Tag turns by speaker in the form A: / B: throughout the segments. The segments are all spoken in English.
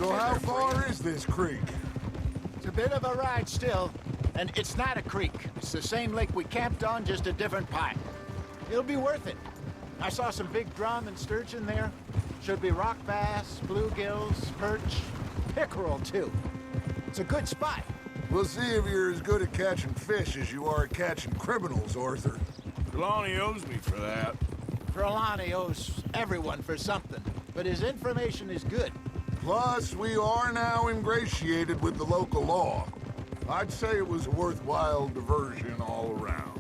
A: So how far is this creek?
B: It's a bit of a ride still, and it's not a creek. It's the same lake we camped on, just a different pipe. It'll be worth it. I saw some big drum and sturgeon there. Should be rock bass, bluegills, perch, pickerel too. It's a good spot.
A: We'll see if you're as good at catching fish as you are at catching criminals, Arthur.
C: Trelawney owes me for that.
B: Trelawney owes everyone for something, but his information is good.
A: Plus, we are now ingratiated with the local law. I'd say it was a worthwhile diversion all around.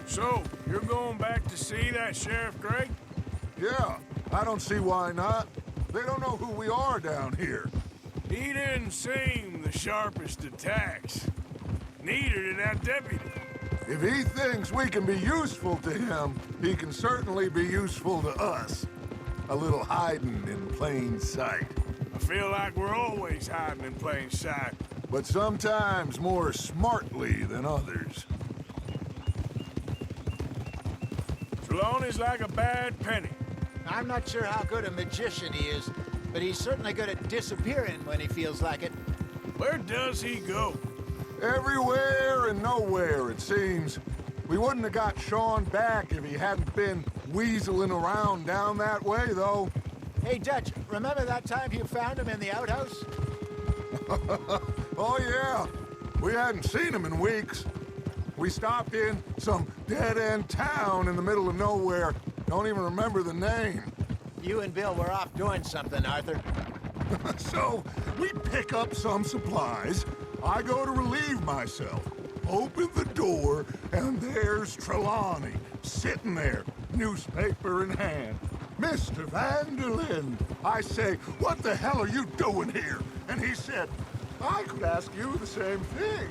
C: So, you're going back to see that Sheriff Gregg?
A: Yeah, I don't see why not. They don't know who we are down here.
C: He didn't seem the sharpest attacks. Neither did that deputy.
A: If he thinks we can be useful to him, he can certainly be useful to us. A little hiding in plain sight.
C: I feel like we're always hiding in plain sight.
A: But sometimes more smartly than others.
C: Trelawney's like a bad penny.
B: I'm not sure how good a magician he is, but he's certainly good at disappearing when he feels like it.
C: Where does he go?
A: Everywhere and nowhere, it seems. We wouldn't have got Sean back if he hadn't been weaseling around down that way, though.
B: Hey, Dutch, remember that time you found him in the outhouse?
A: Oh, yeah. We hadn't seen him in weeks. We stopped in some dead-end town in the middle of nowhere. Don't even remember the name.
B: You and Bill were off doing something, Arthur.
A: So, we pick up some supplies. I go to relieve myself. Open the door, and there's Trelawney, sitting there, newspaper in hand. Mr. Van der Linde. I say, what the hell are you doing here? And he said, I could ask you the same thing.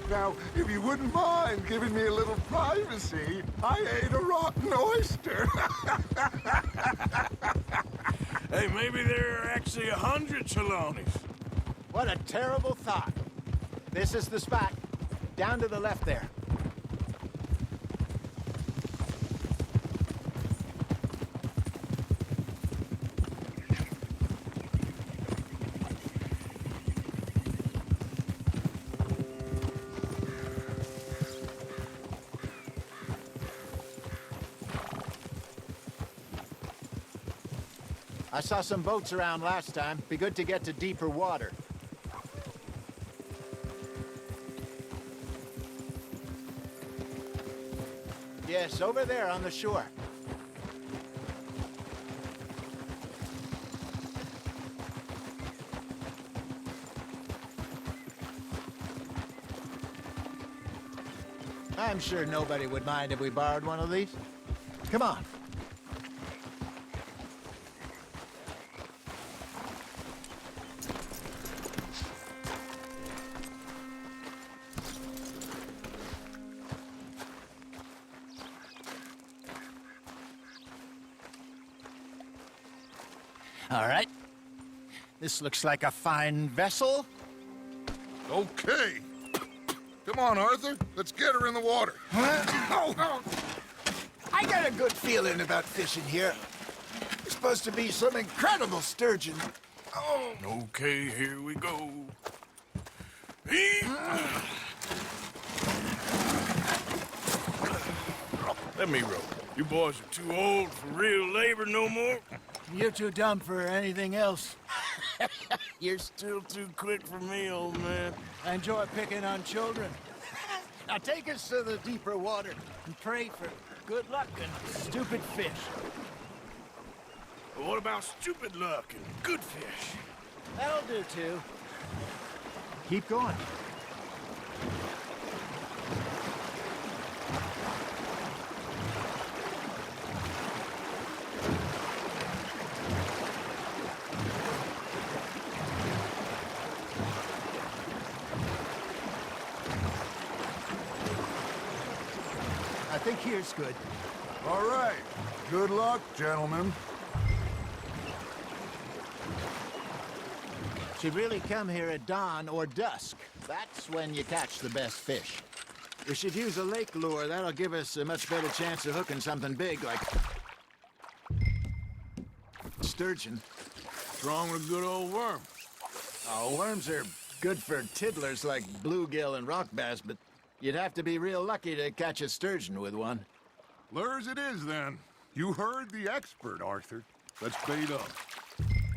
A: Now, if you wouldn't mind giving me a little privacy, I ate a rotten oyster.
C: Hey, maybe there are actually 100 Trelawneys.
B: What a terrible thought. This is the spot. Down to the left there. I saw some boats around last time. Be good to get to deeper water. Yes, over there on the shore. I'm sure nobody would mind if we borrowed one of these. Come on. All right. This looks like a fine vessel.
A: Okay. Come on, Arthur. Let's get her in the water.
B: Oh. I got a good feeling about fishing here. There's supposed to be some incredible sturgeon. Oh.
C: Okay, here we go. Let me row. You boys are too old for real labor no more.
B: You're too dumb for anything else.
C: You're still too quick for me, old man.
B: I enjoy picking on children. Now take us to the deeper water and pray for good luck and stupid fish.
C: But what about stupid luck and good fish?
B: That'll do too. Keep going. I think here's good.
A: All right. Good luck, gentlemen.
B: Should really come here at dawn or dusk. That's when you catch the best fish. We should use a lake lure. That'll give us a much better chance of hooking something big like... sturgeon.
C: What's wrong with a good old worm?
B: Oh, worms are good for tiddlers like bluegill and rock bass, but you'd have to be real lucky to catch a sturgeon with one.
A: Lures it is, then. You heard the expert, Arthur. Let's bait up.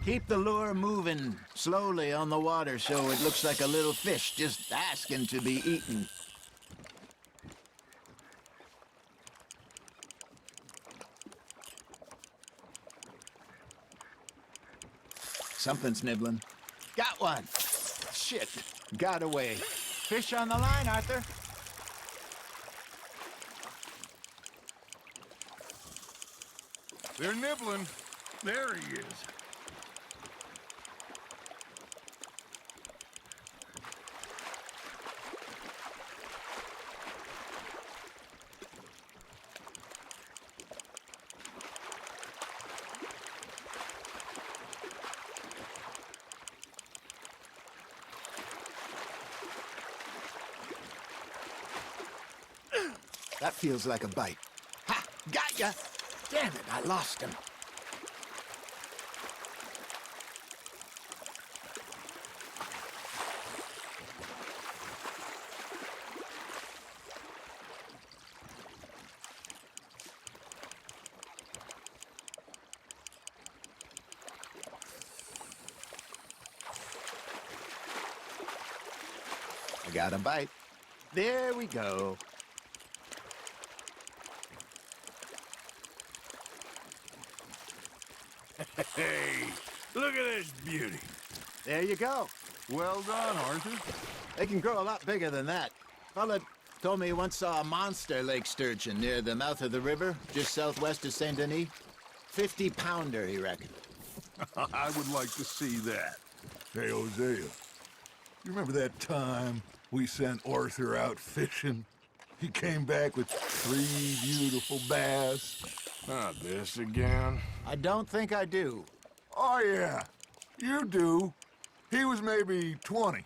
B: Keep the lure moving slowly on the water so it looks like a little fish just asking to be eaten. Something's nibbling. Got one. Shit. Got away. Fish on the line, Arthur.
A: They're nibbling. There he is.
B: That feels like a bite. Ha! Got ya! Damn it, I lost him. I got a bite. There we go.
C: Hey, look at this beauty.
B: There you go.
A: Well done, Arthur.
B: They can grow a lot bigger than that. Fella told me he once saw a monster lake sturgeon near the mouth of the river, just southwest of Saint Denis. 50-pounder, he reckoned.
A: I would like to see that. Hey, Hosea, you remember that time we sent Arthur out fishing? He came back with 3 beautiful bass.
C: Not this again.
B: I don't think I do.
A: Oh, yeah, you do. He was maybe 20,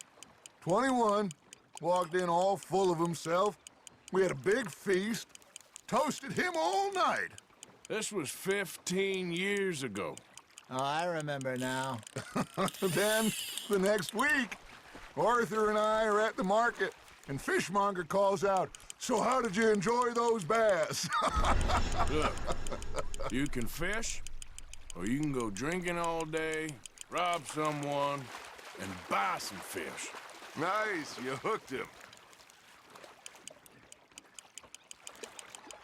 A: 21, walked in all full of himself. We had a big feast, toasted him all night.
C: This was 15 years ago.
B: Oh, I remember now.
A: Then, the next week, Arthur and I are at the market, and Fishmonger calls out, "So how did you enjoy those bass?"
C: Look, you can fish, or you can go drinking all day, rob someone, and buy some fish.
A: Nice, you hooked him.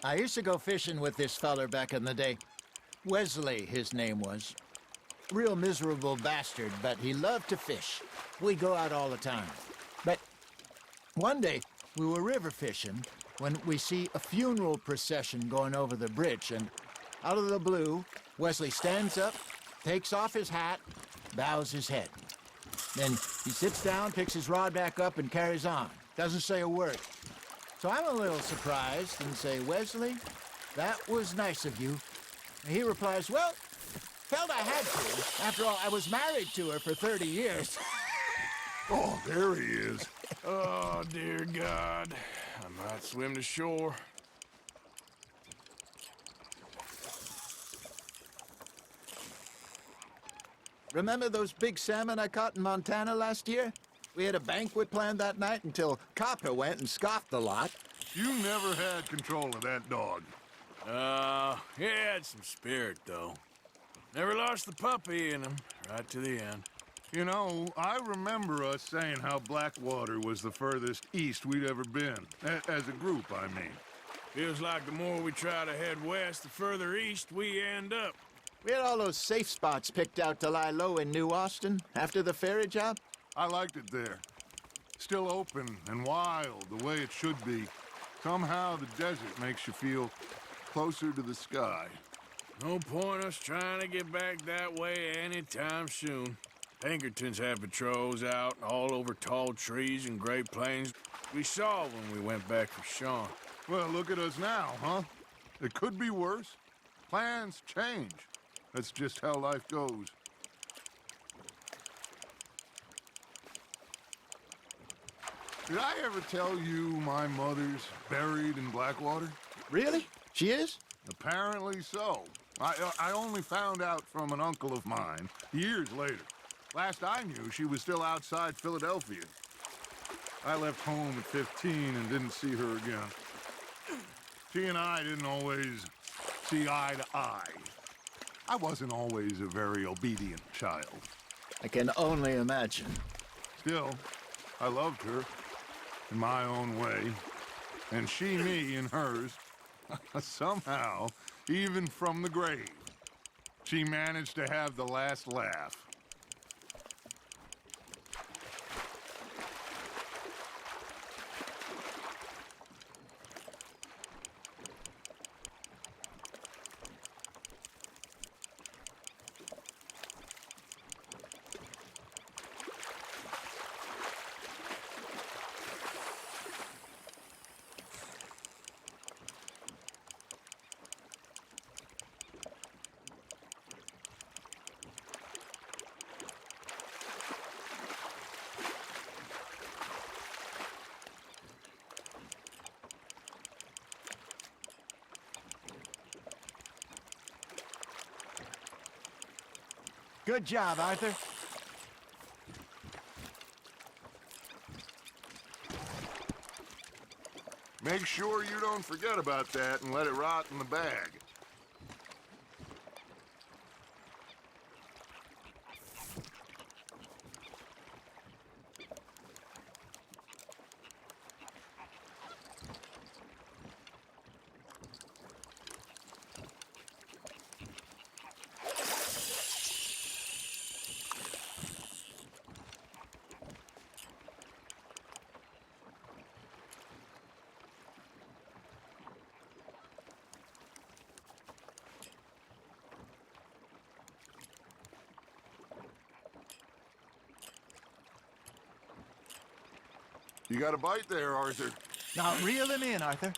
B: I used to go fishing with this feller back in the day. Wesley, his name was. Real miserable bastard, but he loved to fish. We go out all the time. But one day, we were river fishing when we see a funeral procession going over the bridge, and out of the blue, Wesley stands up, takes off his hat, bows his head. Then he sits down, picks his rod back up, and carries on. Doesn't say a word. So I'm a little surprised and say, "Wesley, that was nice of you." And he replies, "Well, felt I had to. After all, I was married to her for 30 years.
A: Oh, there he is.
C: Oh, dear God. I might swim to shore.
B: Remember those big salmon I caught in Montana last year? We had a banquet planned that night until Copper went and scoffed the lot.
A: You never had control of that dog.
C: He had some spirit, though. Never lost the puppy in him, right to the end.
A: You know, I remember us saying how Blackwater was the furthest east we'd ever been. As a group, I mean.
C: Feels like the more we try to head west, the further east we end up.
B: We had all those safe spots picked out to lie low in New Austin after the ferry job.
A: I liked it there. Still open and wild, the way it should be. Somehow the desert makes you feel closer to the sky.
C: No point us trying to get back that way anytime soon. Pinkertons have patrols out all over tall trees and Great Plains. We saw when we went back for Sean.
A: Well, look at us now, huh? It could be worse. Plans change. That's just how life goes. Did I ever tell you my mother's buried in Blackwater?
B: Really? She is?
A: Apparently so. I only found out from an uncle of mine years later. Last I knew, she was still outside Philadelphia. I left home at 15 and didn't see her again. She and I didn't always see eye to eye. I wasn't always a very obedient child.
B: I can only imagine.
A: Still, I loved her in my own way, and she me in hers. Somehow, even from the grave, she managed to have the last laugh.
B: Good job, Arthur.
A: Make sure you don't forget about that and let it rot in the bag. You got a bite there, Arthur.
B: Now reel him in, Arthur.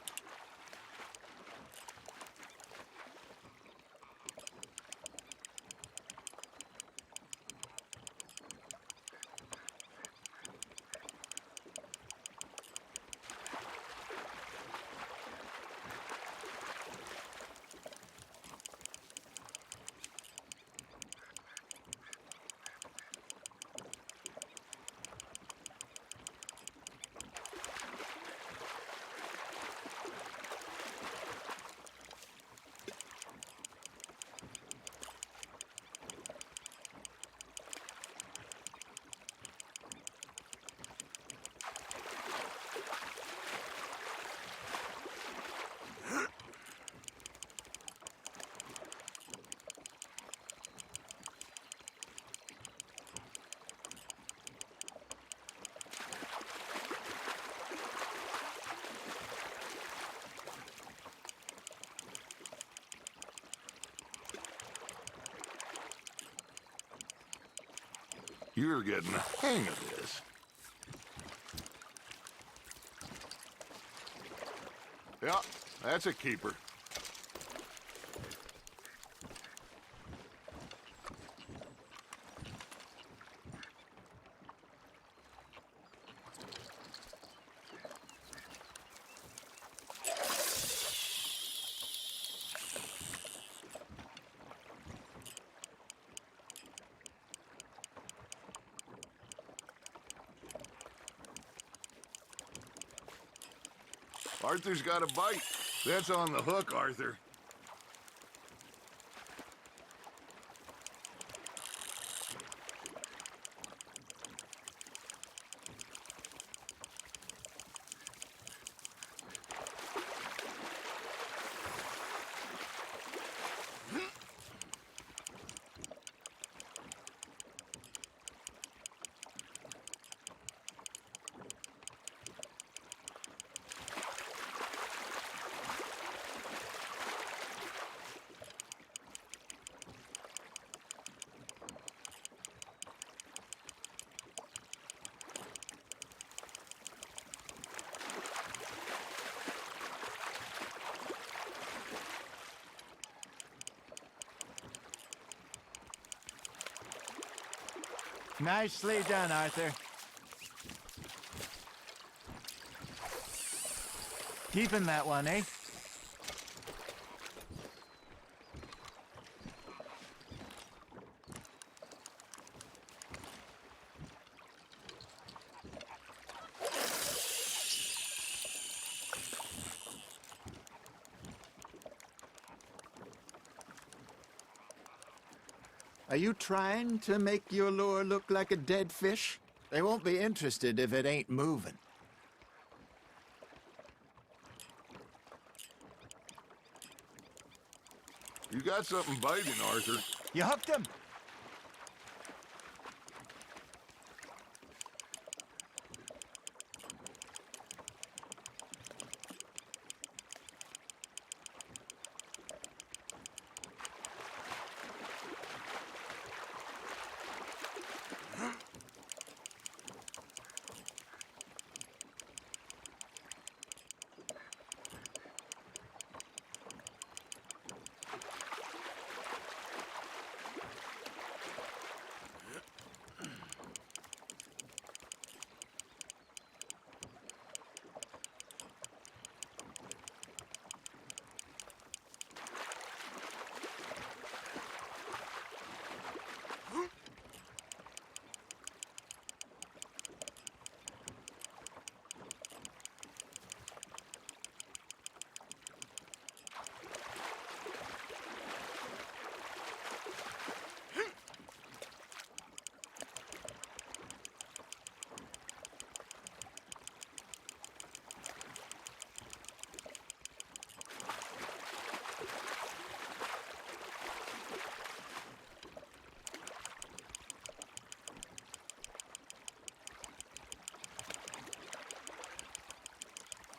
A: You're getting the hang of this. Yeah, that's a keeper. Arthur's got a bite. That's on the hook, Arthur.
B: Nicely done, Arthur. Keeping that one, eh? Are you trying to make your lure look like a dead fish? They won't be interested if it ain't moving.
A: You got something biting, Arthur.
B: You hooked him?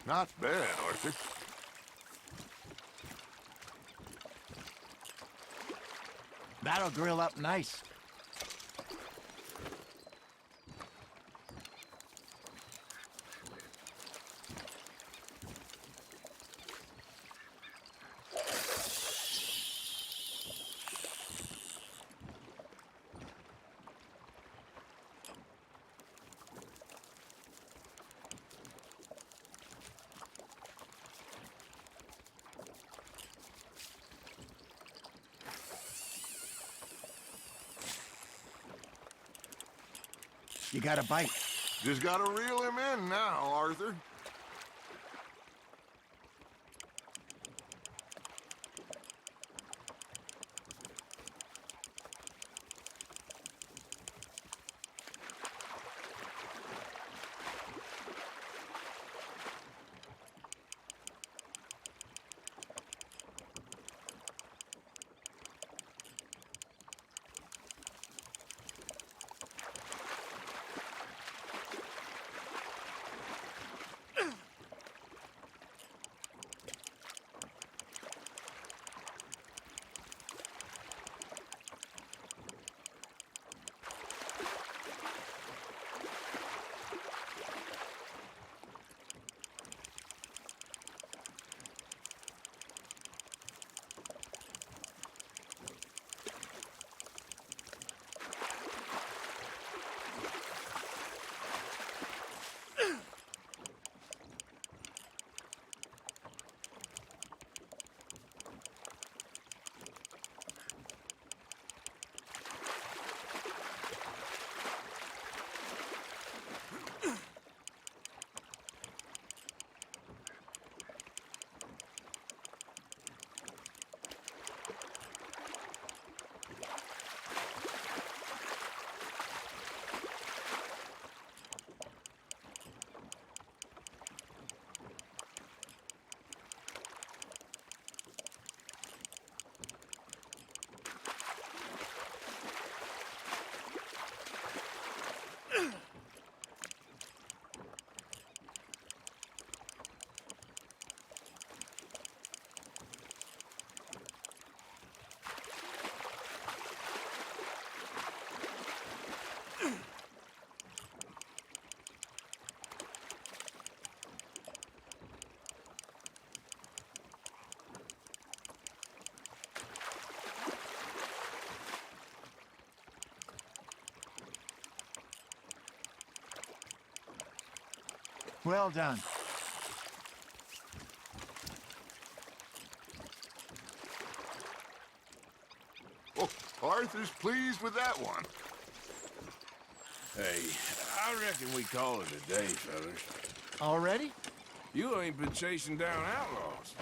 A: Not bad, Arthur.
B: That'll grill up nice. You got a bite.
A: Just gotta reel him in now, Arthur.
B: Well done.
A: Oh, Arthur's pleased with that one.
C: Hey, I reckon we call it a day, fellas.
B: Already?
C: You ain't been chasing down outlaws.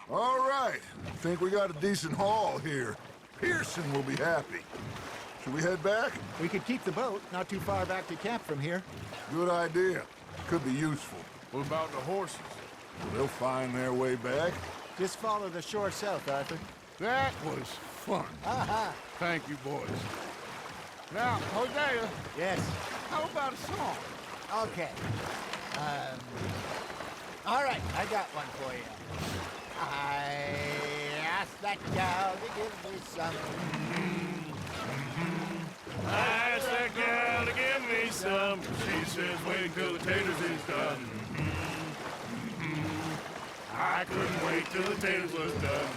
A: All right. I think we got a decent haul here. Pearson will be happy. Should we head back?
B: We could keep the boat not too far back to camp from here.
A: Good idea. Could be useful.
C: What about the horses?
A: They'll find their way back.
B: Just follow the shore south, Arthur.
A: That was fun.
B: Aha!
A: Thank you, boys. Now, Hosea,
B: Yes.
A: how about a song?
B: Okay. All right, I got one for you. I asked that gal to give me some.
C: I asked that gal to give me some. She says, wait till the taters is done. I couldn't wait till the taters was done.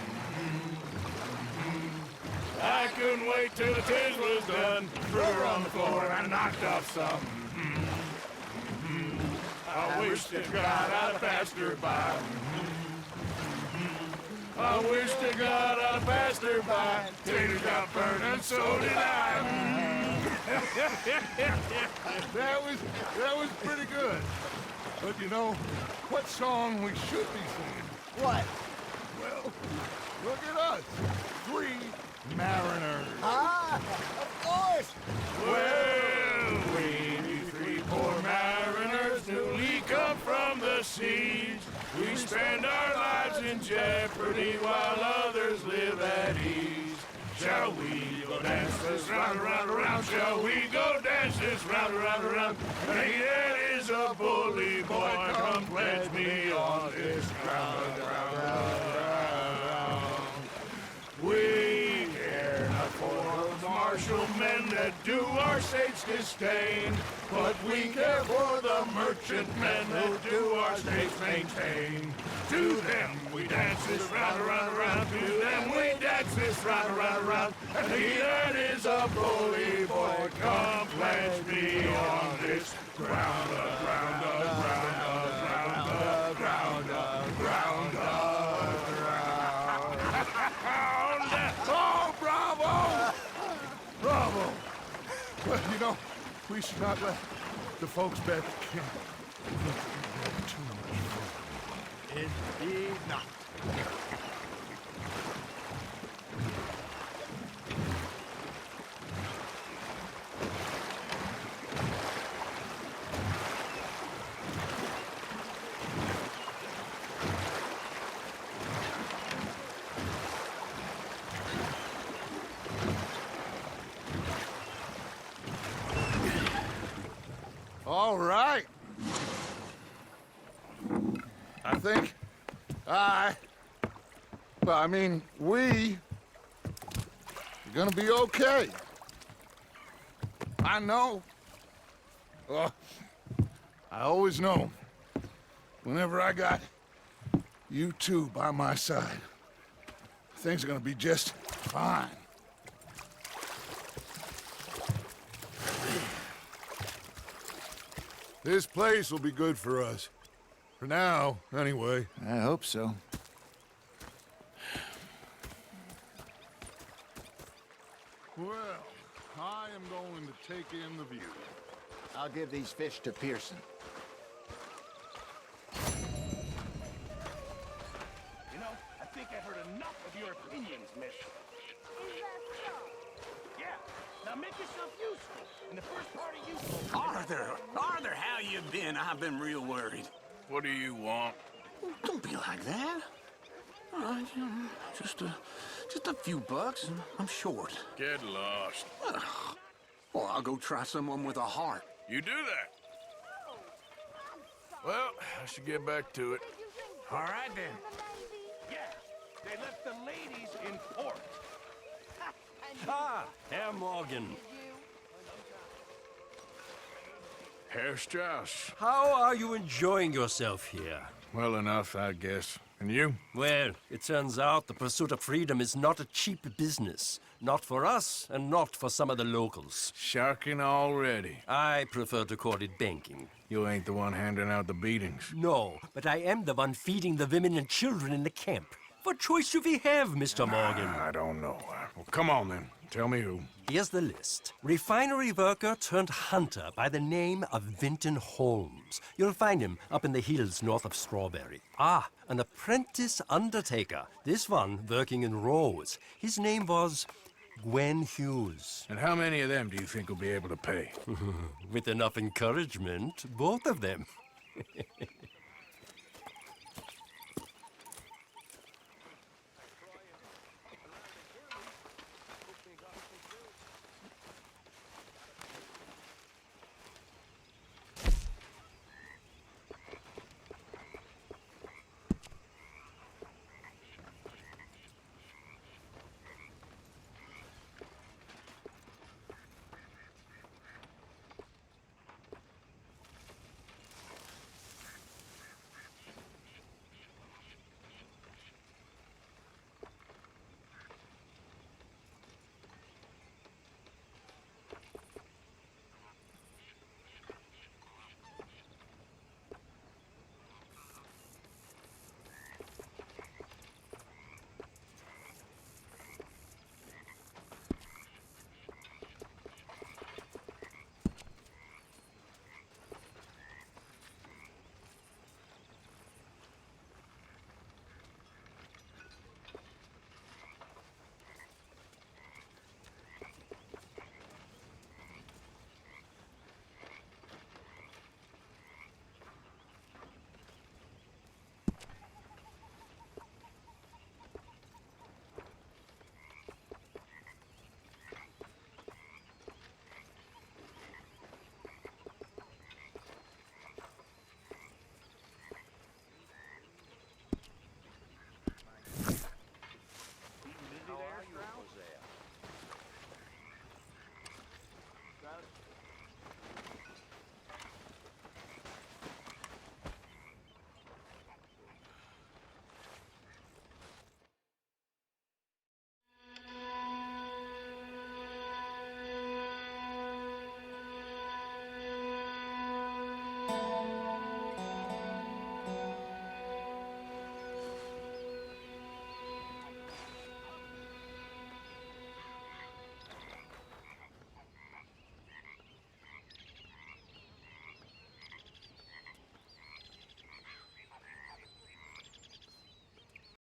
C: I couldn't wait till the taters was done. Threw her on the floor and I knocked off some. I wish to God I'd passed her by. I wish to God I'd passed her by. Tater got burned and so did I.
A: That was pretty good. But you know, what song we should be singing?
B: What?
A: Well, look at us. 3 mariners.
B: Ah, of course.
C: Well, we 3 poor mariners newly come from the seas. We spend our lives in jeopardy while others live at ease. Shall we go dance this round, around, around? Shall we go dance this round, around, around? Hey, that is a bully boy. Come pledge me on this ground, ground, ground. We care not for those martial men that do our states disdain, but we care for the merchantmen who do our states maintain. To them we dance this round, around, around. To them we dance this round, around, around. And he that is a bully boy, come pledge me on this ground, ground, ground, ground, ground, ground, ground. Oh, bravo! Bravo! Well, you know, we should not let the folks back at camp think that we're having too much fun.
B: Indeed not.
A: All right. I think we are gonna be okay. I know. I always know. Whenever I got you two by my side, things are gonna be just fine. This place will be good for us. For now, anyway.
B: I hope so.
A: Well, I am going to take in the view.
B: I'll give these fish to Pearson.
D: You know, I think I've heard enough of your opinions, miss.
E: Is that so?
D: Yeah, now make yourself useful. And the first part of useful...
F: Arthur, how you been? I've been real worried.
C: What do you want?
F: Don't be like that. All right, just a few bucks, and I'm short.
C: Get lost.
F: Well, I'll go try someone with a heart.
C: You do that. Well, I should get back to it.
D: All right, then. Yeah, they left the ladies in port.
G: Ah, Herr Morgan.
C: Herr Strauss.
G: How are you enjoying yourself here?
C: Well enough, I guess. And you?
G: Well, it turns out the pursuit of freedom is not a cheap business. Not for us, and not for some of the locals.
C: Sharking already.
G: I prefer to call it banking.
C: You ain't the one handing out the beatings.
G: No, but I am the one feeding the women and children in the camp. What choice do we have, Mr. Morgan?
C: I don't know. Well, come on then. Tell me who.
G: Here's the list. Refinery worker turned hunter by the name of Vinton Holmes. You'll find him up in the hills north of Strawberry. Ah, an apprentice undertaker. This one working in rows. His name was Gwen Hughes.
C: And how many of them do you think will be able to pay?
G: With enough encouragement, both of them.